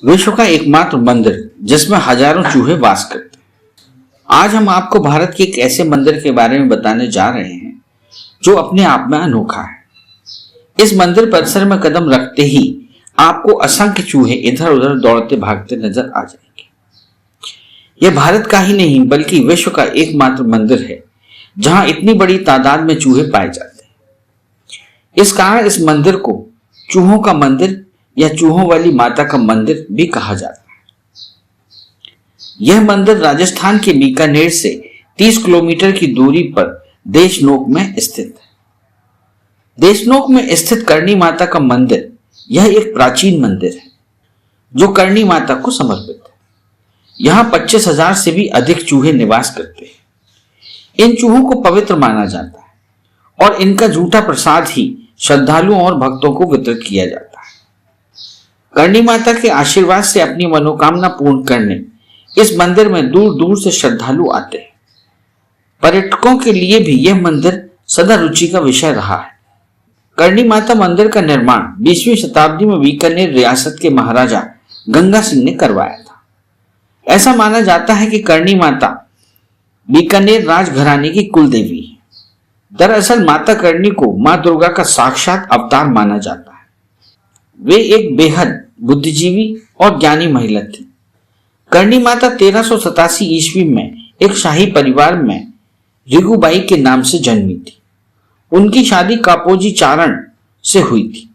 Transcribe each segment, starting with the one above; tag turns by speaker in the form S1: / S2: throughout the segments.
S1: विश्व का एकमात्र मंदिर जिसमें हजारों चूहे वास करते हैं। आज हम आपको भारत के एक ऐसे मंदिर के बारे में बताने जा रहे हैं जो अपने आप में अनोखा है। इस मंदिर परिसर में कदम रखते ही आपको असंख्य चूहे इधर उधर दौड़ते भागते नजर आ जाएंगे। यह भारत का ही नहीं बल्कि विश्व का एकमात्र मंदिर है जहां इतनी बड़ी तादाद में चूहे पाए जाते हैं। इस कारण इस मंदिर को चूहों का मंदिर या चूहों वाली माता का मंदिर भी कहा जाता है। यह मंदिर राजस्थान के बीकानेर से 30 किलोमीटर की दूरी पर देशनोक में स्थित है। देशनोक में स्थित करणी माता का मंदिर यह एक प्राचीन मंदिर है जो करणी माता को समर्पित है। यहाँ 25,000 से भी अधिक चूहे निवास करते हैं। इन चूहों को पवित्र माना जाता है और इनका झूठा प्रसाद ही श्रद्धालुओं और भक्तों को वितरित किया जाता है। करणी माता के आशीर्वाद से अपनी मनोकामना पूर्ण करने इस मंदिर में दूर दूर से श्रद्धालु आते हैं। पर्यटकों के लिए भी यह मंदिर सदा रुचि का विषय रहा है। करणी माता मंदिर का निर्माण 20वीं शताब्दी में बीकानेर रियासत के महाराजा गंगा सिंह ने करवाया था। ऐसा माना जाता है कि करणी माता बीकानेर राजघराने की कुल देवी है। दरअसल माता करणी को मां दुर्गा का साक्षात अवतार माना जाता है। वे एक बेहद बुद्धिजीवी और ज्ञानी महिला थी। करणी माता 1387 ईस्वी में एक शाही परिवार में रिगुबाई के नाम से जन्मी थी। उनकी शादी कापोजी चारण से हुई थी,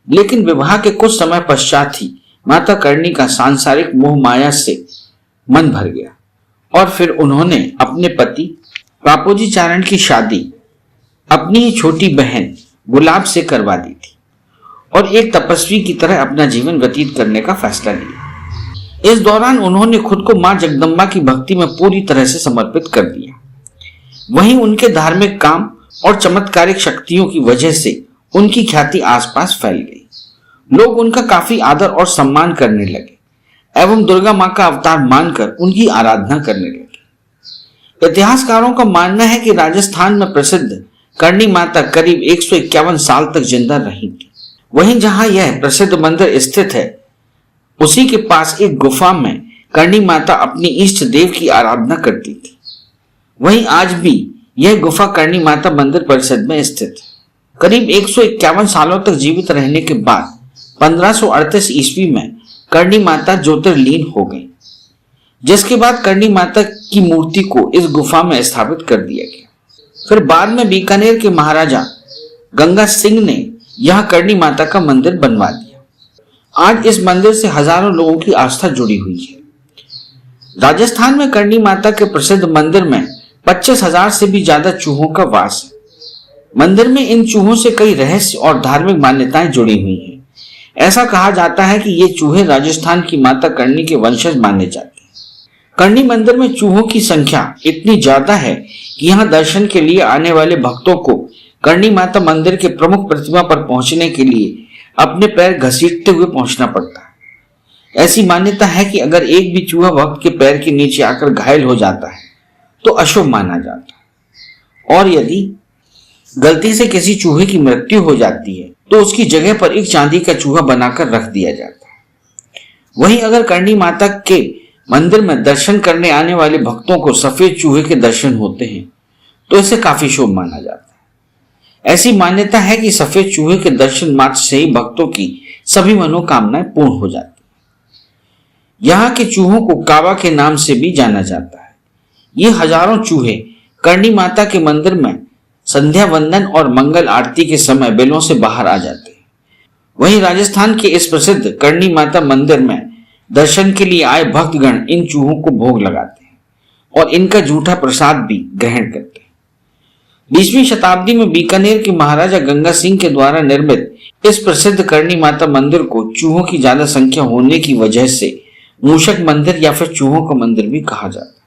S1: लेकिन विवाह के कुछ समय पश्चात ही माता करणी का सांसारिक मोह माया से मन भर गया और फिर उन्होंने अपने पति कापोजी चारण की शादी अपनी छोटी बहन गुलाब से करवा दी थी और एक तपस्वी की तरह अपना जीवन व्यतीत करने का फैसला लिया। इस दौरान उन्होंने खुद को मां जगदम्बा की भक्ति में पूरी तरह से समर्पित कर दिया। वहीं उनके धार्मिक काम और चमत्कारिक शक्तियों की वजह से उनकी ख्याति आसपास फैल गई। लोग उनका काफी आदर और सम्मान करने लगे एवं दुर्गा मां का अवतार मानकर उनकी आराधना करने लगे। इतिहासकारों का मानना है कि राजस्थान में प्रसिद्ध करणी माता करीब 151 साल तक जिंदा रही थी। वहीं जहां यह प्रसिद्ध मंदिर स्थित है उसी के पास एक गुफा में करणी माता अपनी इष्ट देव की आराधना करती थी। वहीं आज भी यह गुफा करणी माता मंदिर परिसर में स्थित है। करीब 151 सालों तक जीवित रहने के बाद 1538 ईस्वी में करणी माता ज्योतिर्लीन हो गई, जिसके बाद करणी माता की मूर्ति को इस गुफा में स्थापित कर दिया गया। फिर बाद में बीकानेर के महाराजा गंगा सिंह ने यहां करणी माता का मंदिर बनवा दिया। आज इस मंदिर से हजारों लोगों की आस्था जुड़ी हुई है। राजस्थान में करणी माता के प्रसिद्ध मंदिर में 25,000 से भी ज्यादा चूहों का वास है। मंदिर में इन चूहों से कई रहस्य और धार्मिक मान्यताएं जुड़ी हुई हैं। ऐसा कहा जाता है कि ये चूहे राजस्थान की माता करणी के वंशज माने जाते हैं। करणी मंदिर में चूहों की संख्या इतनी ज्यादा है कि यहाँ दर्शन के लिए आने वाले भक्तों को करणी माता मंदिर के प्रमुख प्रतिमा पर पहुंचने के लिए अपने पैर घसीटते हुए पहुंचना पड़ता है। ऐसी मान्यता है कि अगर एक भी चूहा भक्त के पैर के नीचे आकर घायल हो जाता है तो अशुभ माना जाता है, और यदि गलती से किसी चूहे की मृत्यु हो जाती है तो उसकी जगह पर एक चांदी का चूहा बनाकर रख दिया जाता है। वहीं अगर करणी माता के मंदिर में दर्शन करने आने वाले भक्तों को सफेद चूहे के दर्शन होते हैं तो इसे काफी शुभ माना जाता है। ऐसी मान्यता है कि सफेद चूहे के दर्शन मात्र से ही भक्तों की सभी मनोकामनाएं पूर्ण हो जाती हैं। यहाँ के चूहों को कावा के नाम से भी जाना जाता है। ये हजारों चूहे करणी माता के मंदिर में संध्या वंदन और मंगल आरती के समय बेलों से बाहर आ जाते हैं। वहीं राजस्थान के इस प्रसिद्ध करणी माता मंदिर में दर्शन के लिए आए भक्तगण इन चूहों को भोग लगाते हैं और इनका झूठा प्रसाद भी ग्रहण करते हैं। 20वीं शताब्दी में बीकानेर के महाराजा गंगा सिंह के द्वारा निर्मित इस प्रसिद्ध करणी माता मंदिर को चूहों की ज्यादा संख्या होने की वजह से मूषक मंदिर या फिर चूहों का मंदिर भी कहा जाता है।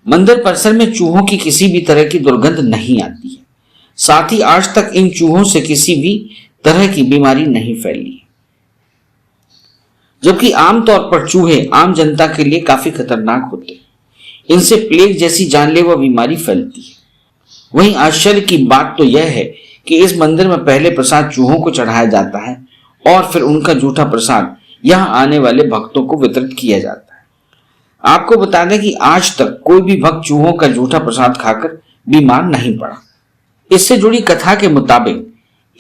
S1: मंदिर परिसर में चूहों की किसी भी तरह की दुर्गंध नहीं आती है। साथ ही आज तक इन चूहों से किसी भी तरह की बीमारी नहीं फैली है, जबकि आमतौर पर चूहे आम जनता के लिए काफी खतरनाक होते हैं। इनसे प्लेग जैसी जानलेवा बीमारी फैलती है। वहीं आश्चर्य की बात तो यह है कि इस मंदिर में पहले प्रसाद चूहों को चढ़ाया जाता है और फिर उनका झूठा प्रसाद यहाँ आने वाले भक्तों को वितरित किया जाता है। आपको बता दें कि आज तक कोई भी भक्त चूहों का जूठा प्रसाद खाकर बीमार नहीं पड़ा। इससे जुड़ी कथा के मुताबिक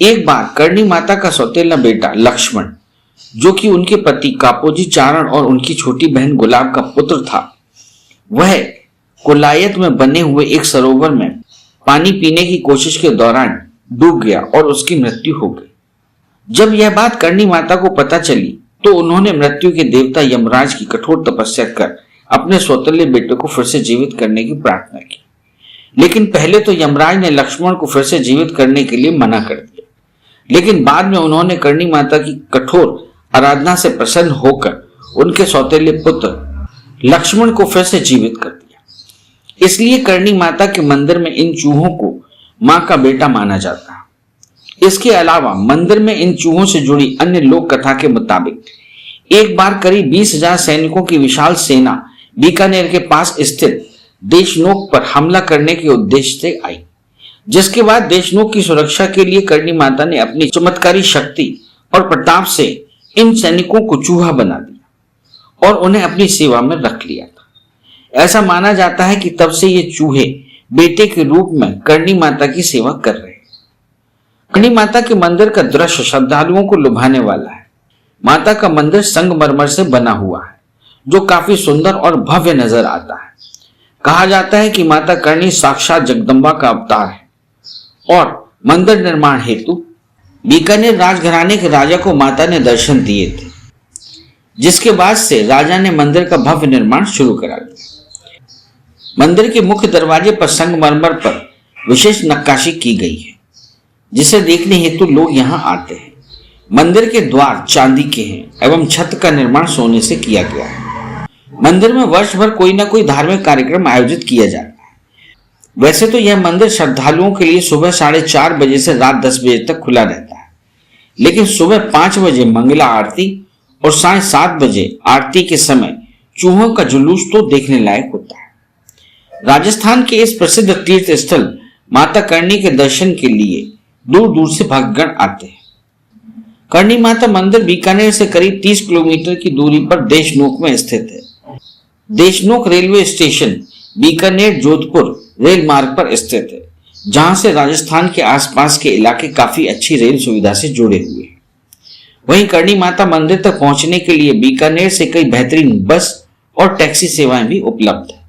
S1: एक बार करणी माता का सौतेला बेटा लक्ष्मण, जो कि उनके पति कापोजी चारण और उनकी छोटी बहन गुलाब का पुत्र था, वह कोलायत में बने हुए एक सरोवर में पानी पीने की कोशिश के दौरान डूब गया और उसकी मृत्यु हो गई। जब यह बात करणी माता को पता चली तो उन्होंने मृत्यु के देवता यमराज की कठोर तपस्या कर अपने सौतेले बेटे को फिर से जीवित करने की प्रार्थना की। लेकिन पहले तो यमराज ने लक्ष्मण को फिर से जीवित करने के लिए मना कर दिया, लेकिन बाद में उन्होंने करणी माता की कठोर आराधना से प्रसन्न होकर उनके सौतेले पुत्र लक्ष्मण को फिर से जीवित कर दिया। इसलिए करणी माता के मंदिर में इन चूहों को मां का बेटा माना जाता है। इसके अलावा मंदिर में इन चूहों से जुड़ी अन्य लोक कथा के मुताबिक एक बार करीब 20,000 सैनिकों की विशाल सेना बीकानेर के पास स्थित देशनोक पर हमला करने के उद्देश्य से आई, जिसके बाद देशनोक की सुरक्षा के लिए करणी माता ने अपनी चमत्कारी शक्ति और प्रताप से इन सैनिकों को चूहा बना दिया और उन्हें अपनी सेवा में रख लिया था। ऐसा माना जाता है कि तब से ये चूहे बेटे के रूप में करणी माता की सेवा कर रहे हैं। करणी माता के मंदिर का दृश्य श्रद्धालुओं को लुभाने वाला है। माता का मंदिर संगमरमर से बना हुआ है, जो काफी सुंदर और भव्य नजर आता है। कहा जाता है कि माता करणी साक्षात जगदम्बा का अवतार है और मंदिर निर्माण हेतु बीकानेर राजघराने के राजा को माता ने दर्शन दिए थे, जिसके बाद से राजा ने मंदिर का भव्य निर्माण शुरू करा दिया। मंदिर के मुख्य दरवाजे पर संगमरमर पर विशेष नक्काशी की गई है, जिसे देखने हेतु लोग यहाँ आते हैं। मंदिर के द्वार चांदी के हैं एवं छत का निर्माण सोने से किया गया है। मंदिर में वर्ष भर कोई ना कोई धार्मिक कार्यक्रम आयोजित किया जाता है। वैसे तो यह मंदिर श्रद्धालुओं के लिए सुबह 4:30 बजे से रात 10 बजे तक खुला रहता है, लेकिन सुबह 5 बजे मंगला आरती और साढ़े 7 बजे आरती के समय चूहों का जुलूस तो देखने लायक होता है। राजस्थान के इस प्रसिद्ध तीर्थ स्थल माता करणी के दर्शन के लिए दूर दूर से भक्तगण आते हैं। करणी माता मंदिर बीकानेर से करीब 30 किलोमीटर की दूरी पर देशनोक में स्थित है। Deshnoke railway station Bikaner Jodhpur rail मार्ग पर स्थित है, जहां से राजस्थान के आसपास के इलाके काफी अच्छी रेल सुविधा से जुड़े हुए हैं। वहीं करणी माता मंदिर तक पहुंचने के लिए बीकानेर से कई बेहतरीन बस और टैक्सी सेवाएं भी उपलब्ध है।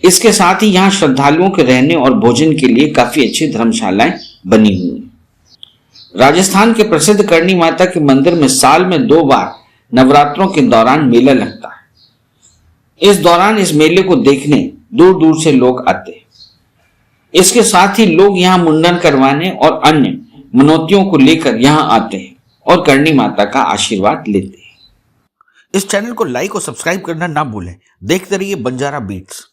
S1: इसके साथ ही यहाँ श्रद्धालुओं के रहने और भोजन के लिए काफी अच्छी धर्मशालाएं बनी हुई हैं। राजस्थान के प्रसिद्ध करणी माता के मंदिर में साल में 2 बार नवरात्रों के दौरान मेला लगता है। इस दौरान इस मेले को देखने दूर दूर से लोग आते हैं। इसके साथ ही लोग यहाँ मुंडन करवाने और अन्य मनौतियों को लेकर यहाँ आते हैं और करणी माता का आशीर्वाद लेते हैं।
S2: इस चैनल को लाइक और सब्सक्राइब करना ना भूलें। देखते रहिए बंजारा बीट्स।